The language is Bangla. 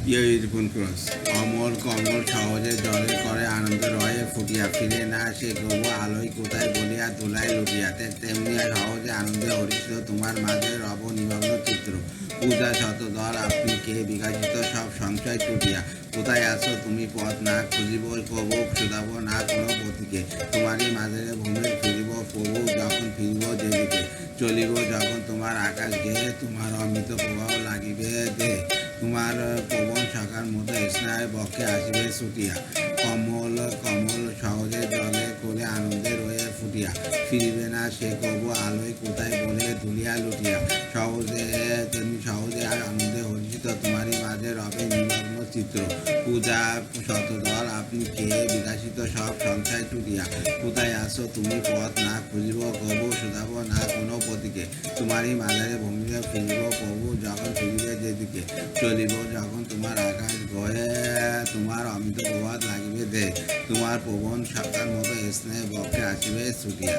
রিপন ক্রস অমল কমল সহজে জলে করে আনন্দ রয়ে ফুটিয়া ফিরে না সে গবু আলোয় কোথায় বলিয়া তোলায় লুটিয়াতে তেমনি সহজে আনন্দে হরিষ্ঠ তোমার মাঝে রব নিমগ্ন চিত্র পূজা শতদল আপনি কে বিকাশিত সব সংশয় টুটিয়া কোথায় আসো তুমি পথ না খুঁজিব কবু শুধাব না কোনো পথিকে তোমারই মাঝে ভূমির ফিরিব প্রভু যখন ফিরিব যেদিকে চলিব যখন তোমার আকাশ গেয়ে তোমার অমৃত প্রভাব লাগিবে দেহ তোমার পবন শাখার মতো স্নায় বক্ষে আসিবে ছুটিয়া কমল কমল সহজে জলে করে আনন্দে রয়ে ফুটিয়া ফিরিবে না সে কবু আলোয় কোথায় বলে ধুলিয়া লুটিয়া সহজে তেমনি সহজে আর আনন্দে হর্ষিত তোমারই মাঝে রবে নিমগ্ন চিত্র পূজা শতদল আপনি কে বিকাশিত সব সংখ্যায় টুটিয়া কোথায় আসো তুমি পথ না খুঁজিব কবু শুধাব না কোনো পথিকে তোমারই মাঝারে ভূমিকে ফিরিব প্রভু যখন ফিরিবে যেদিকে চলিব যখন তোমার আকাশ গয়ে তোমার অমৃত প্রভাত লাগিবে দে তোমার পবন শাখার মতো স্নেহ বক্ষে আসিবে ছুটিয়া।